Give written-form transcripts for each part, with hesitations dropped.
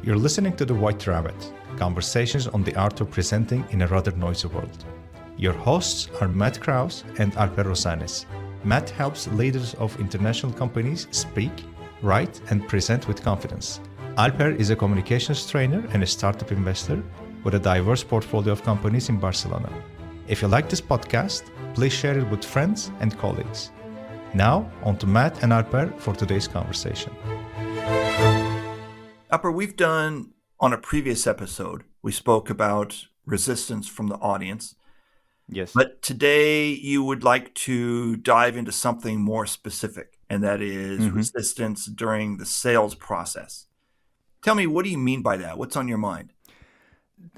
You're listening to The White Rabbit, conversations on the art of presenting in a rather noisy world. Your hosts are Matt Krause and Alper Rozanes. Matt helps leaders of international companies speak, write, and present with confidence. Alper is a communications trainer and a startup investor with a diverse portfolio of companies in Barcelona. If you like this podcast, please share it with friends and colleagues. Now, on to Matt and Alper for today's conversation. Alper, we've done, on a previous episode, we spoke about resistance from the audience. Yes. But today you would like to dive into something more specific, and that is resistance during the sales process. Tell me, what do you mean by that? What's on your mind?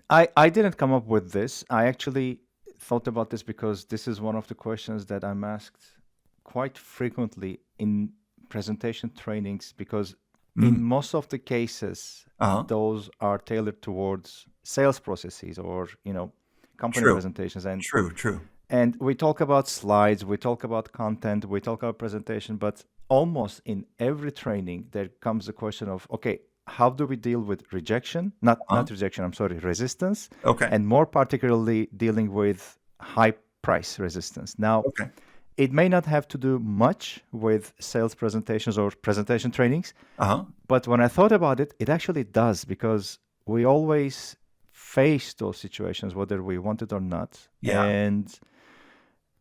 I didn't come up with this. I actually thought about this because this is one of the questions that I'm asked quite frequently in presentation trainings, because in most of the cases, those are tailored towards sales processes or, company presentations. And True. And we talk about slides, we talk about content, we talk about presentation, but almost in every training, there comes the question of, okay, how do we deal with rejection? Not rejection, resistance. Okay. And more particularly dealing with high price resistance. Now, it may not have to do much with sales presentations or presentation trainings, but when I thought about it, it actually does, because we always face those situations, whether we want it or not. Yeah.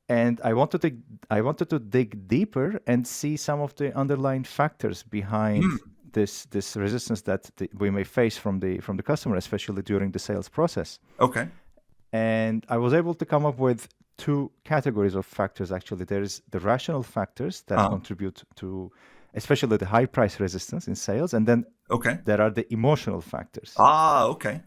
And I wanted to dig deeper and see some of the underlying factors behind this resistance that we may face from the customer, especially during the sales process. Okay. And I was able to come up with two categories of factors. Actually, there is the rational factors that contribute to especially the high price resistance in sales, and then there are the emotional factors. Okay.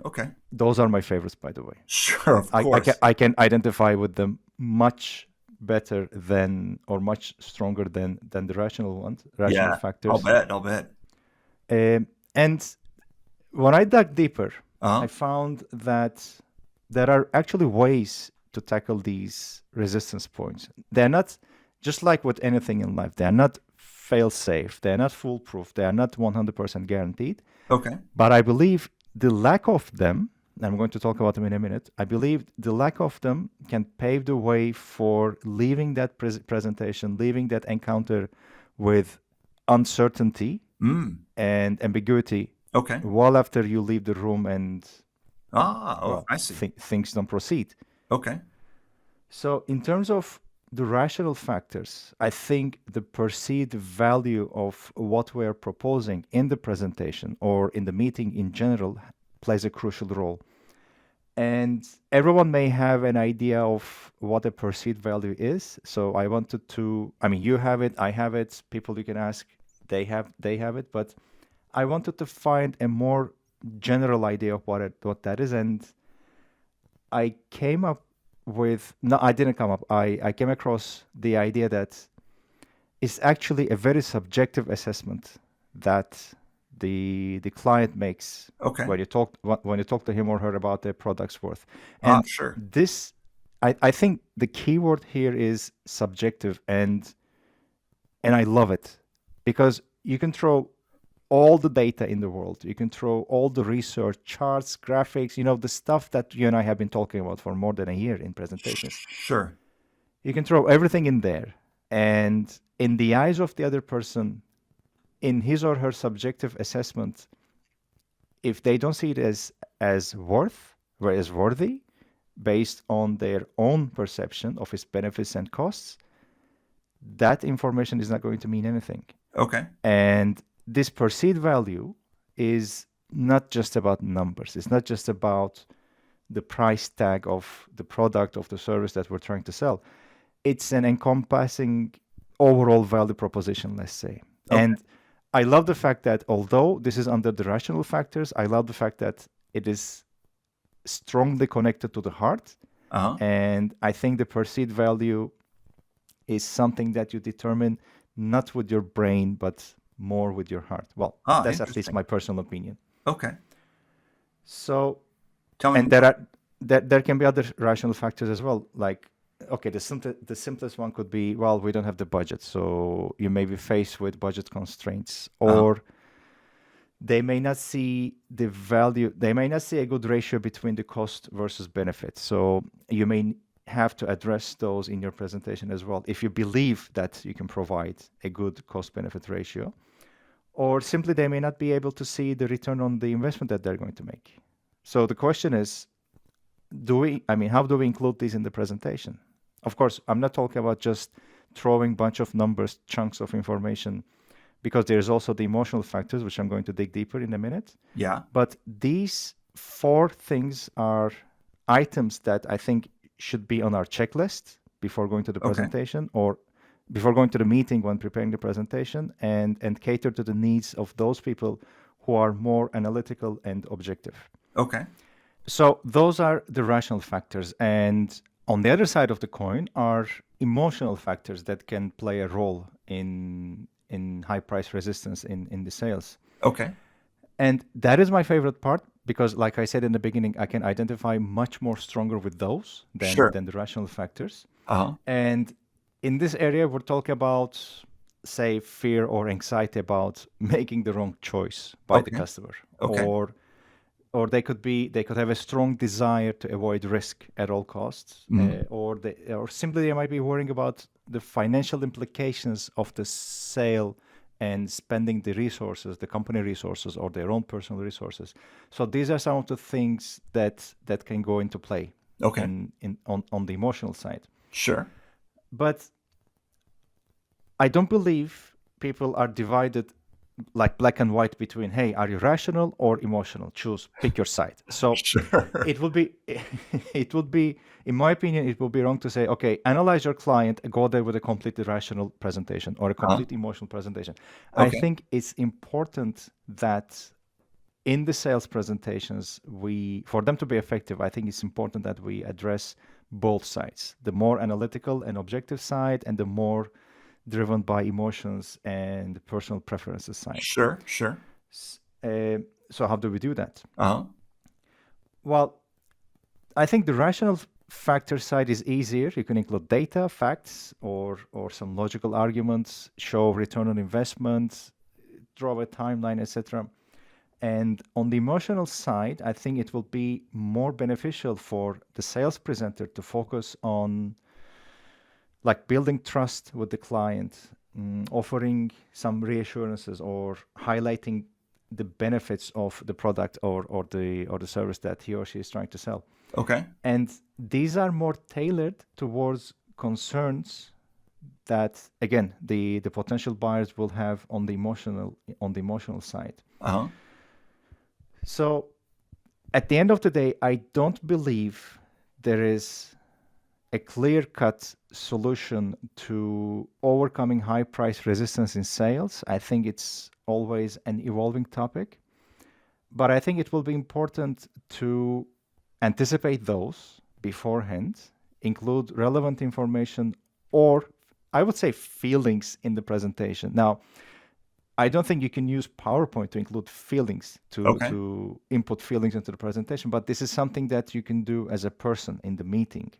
Those are my favorites, by the way. Sure, of course. I can identify with them much better than, or much stronger than the rational factors. I'll bet. And when I dug deeper, I found that there are actually ways to tackle these resistance points. They're not, just like with anything in life, they're not fail-safe, they're not foolproof, they are not 100% guaranteed. Okay. But I believe the lack of them, and I'm going to talk about them in a minute, I believe the lack of them can pave the way for leaving that presentation, leaving that encounter with uncertainty and ambiguity well after you leave the room and I see. Things don't proceed. Okay. So in terms of the rational factors, I think the perceived value of what we are proposing in the presentation or in the meeting in general plays a crucial role. And everyone may have an idea of what a perceived value is. So I wanted to, you have it, I have it, people you can ask, they have it, but I wanted to find a more general idea of what that is. And I came up with, no, I didn't come up. I came across the idea that it's actually a very subjective assessment that the client makes when you talk to him or her about their product's worth. And sure. This, I think the key word here is subjective, and I love it, because you can throw all the data in the world. You can throw all the research, charts, graphics, the stuff that you and I have been talking about for more than a year in presentations. Sure. You can throw everything in there. And in the eyes of the other person, in his or her subjective assessment, if they don't see it as worthy, based on their own perception of its benefits and costs, that information is not going to mean anything. Okay. And this perceived value is not just about numbers. It's not just about the price tag of the product, of the service that we're trying to sell. It's an encompassing overall value proposition, let's say. And I love the fact that although this is under the rational factors, I love the fact that it is strongly connected to the heart. And I think the perceived value is something that you determine not with your brain, but more with your heart. Well, that's at least my personal opinion. Okay. So, tell me. And there can be other rational factors as well. Like, the simplest one could be, well, we don't have the budget, so you may be faced with budget constraints, or they may not see the value, they may not see a good ratio between the cost versus benefit. So you may have to address those in your presentation as well if you believe that you can provide a good cost benefit ratio, or simply they may not be able to see the return on the investment that they're going to make. So the question is, how do we include these in the presentation? Of course, I'm not talking about just throwing bunch of numbers, chunks of information, because there's also the emotional factors, which I'm going to dig deeper in a minute. Yeah. But these 4 things are items that I think should be on our checklist before going to the presentation, or before going to the meeting when preparing the presentation, and cater to the needs of those people who are more analytical and objective. Okay. So those are the rational factors. And on the other side of the coin are emotional factors that can play a role in high price resistance in the sales. Okay. And that is my favorite part, because like I said in the beginning, I can identify much more stronger with those than the rational factors. And in this area, we're talking about, say, fear or anxiety about making the wrong choice by the customer. Or they could have a strong desire to avoid risk at all costs, or simply they might be worrying about the financial implications of the sale and spending the resources, the company resources, or their own personal resources. So these are some of the things that can go into play on the emotional side. Sure. But I don't believe people are divided like black and white between, hey, are you rational or emotional? Pick your side. So it would be, in my opinion, it would be wrong to say, okay, analyze your client, go there with a completely rational presentation or a complete emotional presentation. I think it's important that in the sales presentations, for them to be effective, I think it's important that we address both sides, the more analytical and objective side, and the more driven by emotions and personal preferences side. Sure. So how do we do that? Well, I think the rational factor side is easier. You can include data, facts, or some logical arguments, show return on investment, draw a timeline, etc. And on the emotional side, I think it will be more beneficial for the sales presenter to focus on like building trust with the client, offering some reassurances, or highlighting the benefits of the product or the service that he or she is trying to sell. Okay. And these are more tailored towards concerns that, again, the potential buyers will have on the emotional side. So at the end of the day, I don't believe there is a clear-cut solution to overcoming high price resistance in sales. I think it's always an evolving topic, but I think it will be important to anticipate those beforehand, include relevant information, or I would say feelings in the presentation. Now, I don't think you can use PowerPoint to include feelings, to input feelings into the presentation, but this is something that you can do as a person in the meeting.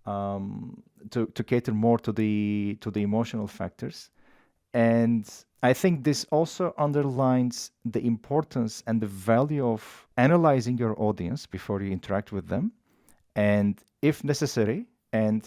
To cater more to the emotional factors. And I think this also underlines the importance and the value of analyzing your audience before you interact with them. And if necessary, and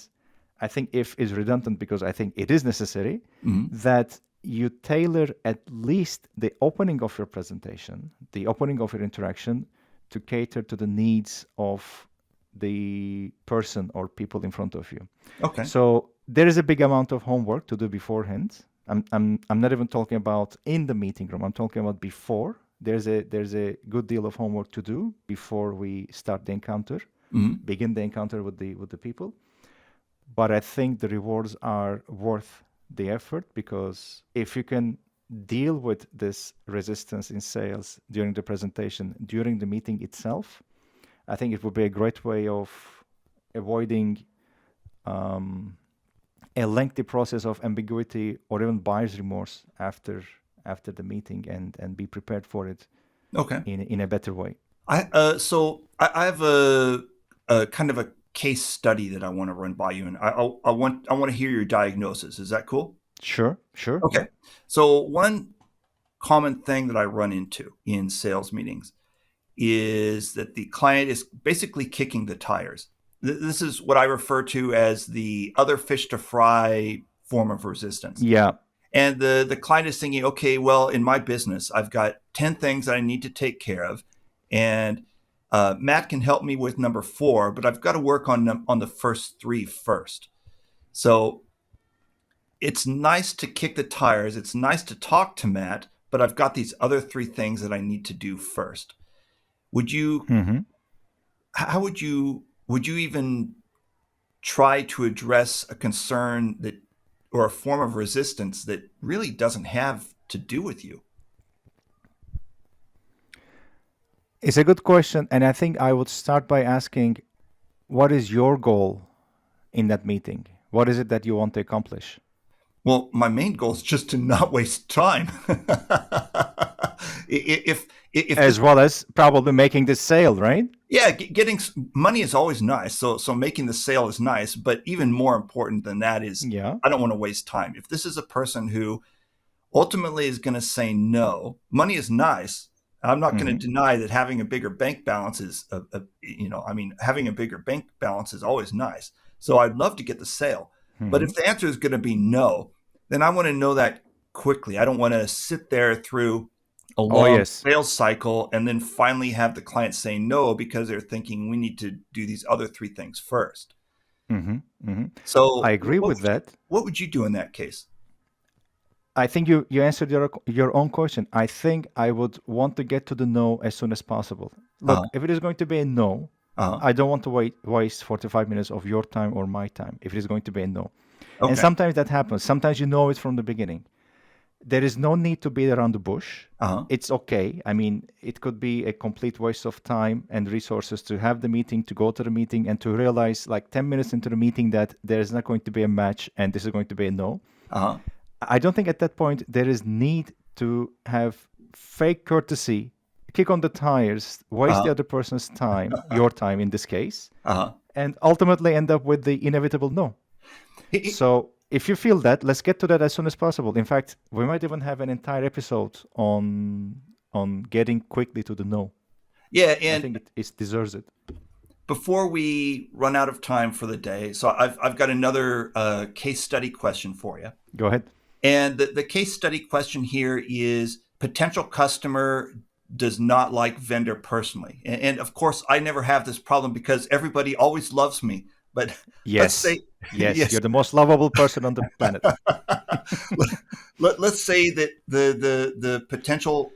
I think if is redundant because I think it is necessary, that you tailor at least the opening of your presentation, the opening of your interaction, to cater to the needs of the person or people in front of you. Okay. So there is a big amount of homework to do beforehand. I'm not even talking about in the meeting room. I'm talking about before. There's a good deal of homework to do before we start the encounter, begin the encounter with the people. But I think the rewards are worth the effort, because if you can deal with this resistance in sales during the presentation, during the meeting itself, I think it would be a great way of avoiding a lengthy process of ambiguity or even buyer's remorse after the meeting, and be prepared for it in a better way. I have a kind of a case study that I want to run by you, and I want to hear your diagnosis. Is that cool? Sure. Okay. So common thing that I run into in sales meetings is that the client is basically kicking the tires. This is what I refer to as the other fish to fry form of resistance. Yeah. And the client is thinking, okay, well, in my business, I've got 10 things that I need to take care of. And Matt can help me with number 4, but I've got to work on the first 3 first. So it's nice to kick the tires. It's nice to talk to Matt, but I've got these other 3 things that I need to do first. Would you, how would you even try to address a concern that, or a form of resistance that really doesn't have to do with you? It's a good question. And I think I would start by asking, what is your goal in that meeting? What is it that you want to accomplish? Well, my main goal is just to not waste time. if As well as probably making the sale, right? Yeah, getting money is always nice. So making the sale is nice, but even more important than that is I don't want to waste time. If this is a person who ultimately is going to say no, money is nice. I'm not going to deny that having a bigger bank balance is, having a bigger bank balance is always nice. So I'd love to get the sale. But if the answer is going to be no, then I want to know that quickly. I don't want to sit there through a long sales cycle and then finally have the client say no because they're thinking we need to do these other 3 things first. So I agree with that. What would you do in that case? I think you answered your own question. I think I would want to get to the no as soon as possible. Look, if it is going to be a no, I don't want to waste 45 minutes of your time or my time if it is going to be a no. Okay. And sometimes that happens. Sometimes you know it from the beginning. There is no need to beat around the bush. It's okay. I mean, it could be a complete waste of time and resources to have the meeting, to go to the meeting, and to realize like 10 minutes into the meeting that there is not going to be a match and this is going to be a no. I don't think at that point there is need to have fake courtesy, kick on the tires, waste the other person's time, your time in this case, and ultimately end up with the inevitable no. So if you feel that, let's get to that as soon as possible. In fact, we might even have an entire episode on getting quickly to the no. Yeah, and I think it deserves it. Before we run out of time for the day, so I've got another case study question for you. Go ahead. And the case study question here is potential customer does not like vendor personally. And of course, I never have this problem because everybody always loves me. But let's say, yes, you're the most lovable person on the planet. Let's say that the potential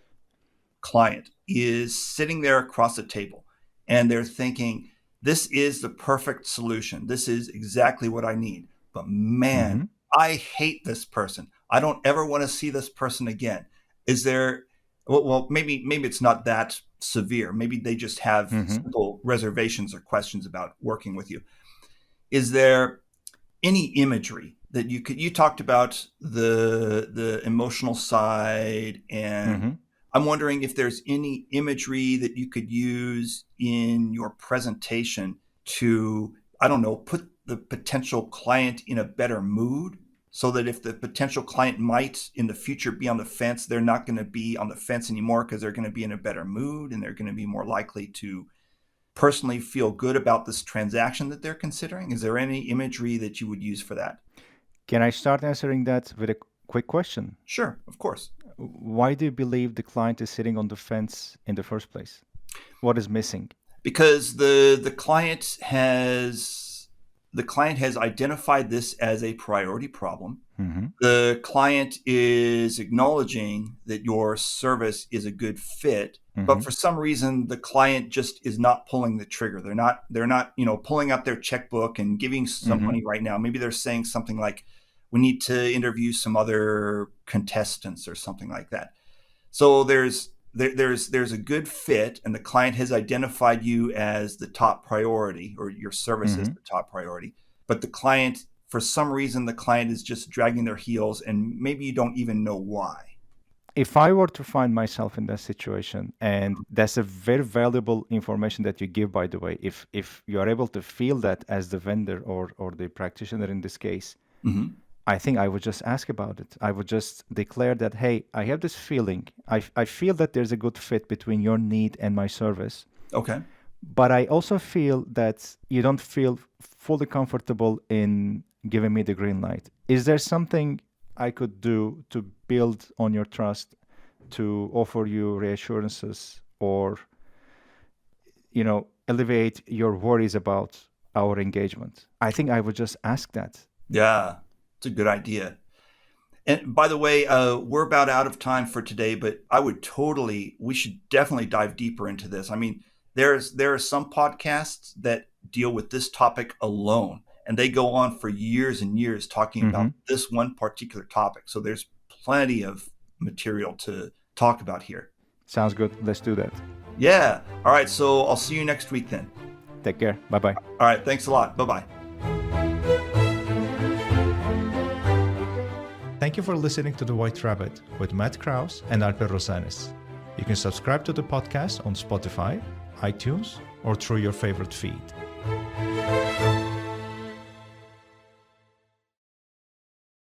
client is sitting there across the table and they're thinking, this is the perfect solution. This is exactly what I need. But man, I hate this person. I don't ever want to see this person again. Is there, well, maybe it's not that severe. Maybe they just have simple reservations or questions about working with you. Is there any imagery that you talked about the emotional side, and I'm wondering if there's any imagery that you could use in your presentation to, I don't know, put the potential client in a better mood, so that if the potential client might in the future be on the fence, they're not going to be on the fence anymore because they're going to be in a better mood and they're going to be more likely to personally feel good about this transaction that they're considering. Is there any imagery that you would use for that? Can I start answering that with a quick question? Sure, of course. Why do you believe the client is sitting on the fence in the first place? What is missing? Because the client has identified this as a priority problem. The client is acknowledging that your service is a good fit, but for some reason the client just is not pulling the trigger. They're not pulling out their checkbook and giving some money right now. Maybe they're saying something like, we need to interview some other contestants or something like that. So there's a good fit, and the client has identified you as the top priority, or your service is the top priority. But the client, for some reason, the client is just dragging their heels, and maybe you don't even know why. If I were to find myself in that situation, and that's a very valuable information that you give, by the way, if you are able to feel that as the vendor or the practitioner in this case, I think I would just ask about it. I would just declare that, hey, I have this feeling. I feel that there's a good fit between your need and my service. Okay. But I also feel that you don't feel fully comfortable in giving me the green light. Is there something I could do to build on your trust, to offer you reassurances, or, alleviate your worries about our engagement? I think I would just ask that. Yeah, it's a good idea. And by the way, we're about out of time for today, but we should definitely dive deeper into this. I mean, there are some podcasts that deal with this topic alone, and they go on for years and years talking about this one particular topic. So there's plenty of material to talk about here. Sounds good. Let's do that. Yeah. All right. So I'll see you next week then. Take care. Bye-bye. All right. Thanks a lot. Bye-bye. Thank you for listening to The White Rabbit with Matt Krause and Alper Rozanes. You can subscribe to the podcast on Spotify, iTunes, or through your favorite feed.